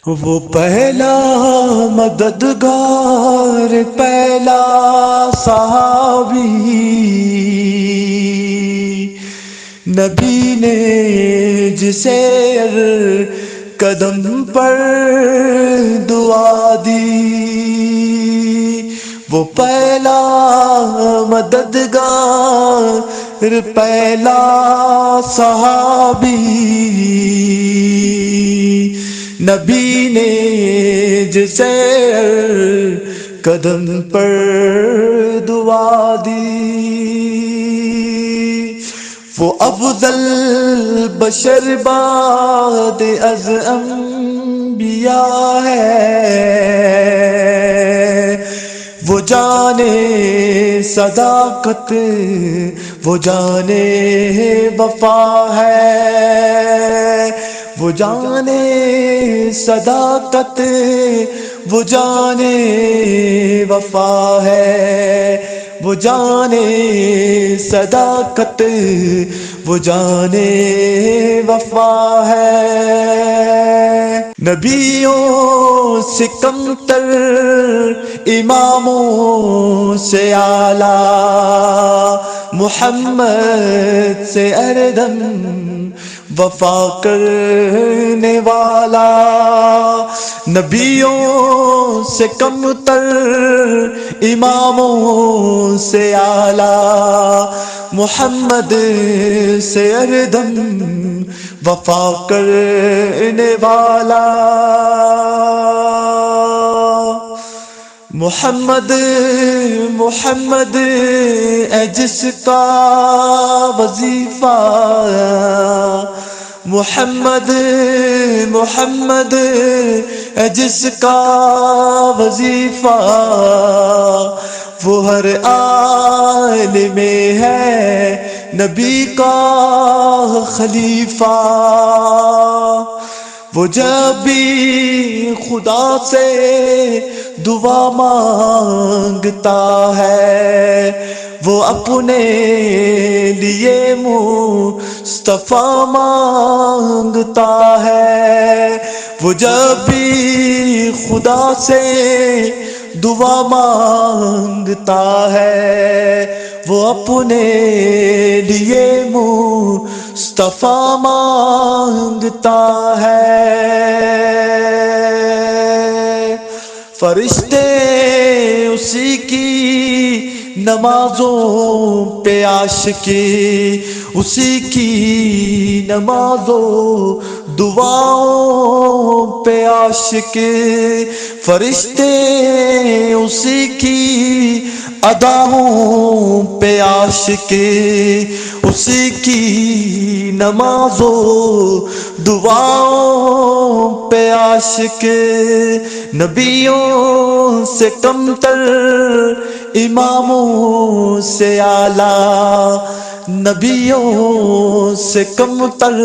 وہ پہلا مددگار، پہلا صحابی، نبی نے جسے قدم پر دعا دی، وہ پہلا مددگار، پہلا صحابی، نبی نے جسے قدم پر دعا دی، وہ افضل بشر بعد از انبیاء ہے، وہ جانے صداقت، وہ جانے وفا ہے، وہ جانے صداقت، وہ جانے وفا ہے، وہ جانے صداقت، وہ جانے وفا ہے۔ نبیوں سے کمتر، اماموں سے اعلیٰ، محمد سے اردم وفا کرنے والا، نبیوں سے کمتر، اماموں سے اعلیٰ، محمد سے اردم وفا کرنے والا، محمد محمد اے جس کا وظیفہ، محمد محمد اے جس کا وظیفہ، وہ ہر آل میں ہے نبی کا خلیفہ، وہ جب بھی خدا سے دعا مانگتا ہے، وہ اپنے لیے مصطفیٰ مانگتا ہے، وہ جب بھی خدا سے دعا مانگتا ہے، وہ اپنے لیے مصطفیٰ مانگتا ہے۔ فرشتے اسی کی نمازوں پہ عاشقی، اسی کی نمازوں دعاؤں پہ عاشق، فرشتے اسی کی اداؤں پہ عاشق، اسی کی نمازوں دعاؤں پہ عاشق، نبیوں سے کمتر، اماموں سے اعلیٰ، نبیوں سے کمتر،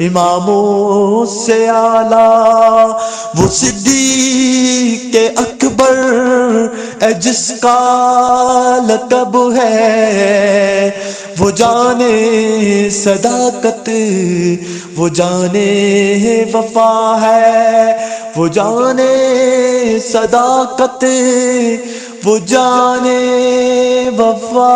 اماموں سے اعلیٰ، وہ صدیق اکبر ہے جس کا لقب ہے، وہ جانے صداقت، وہ جانے وفا ہے، وہ جانے صداقت، وہ جانے وفا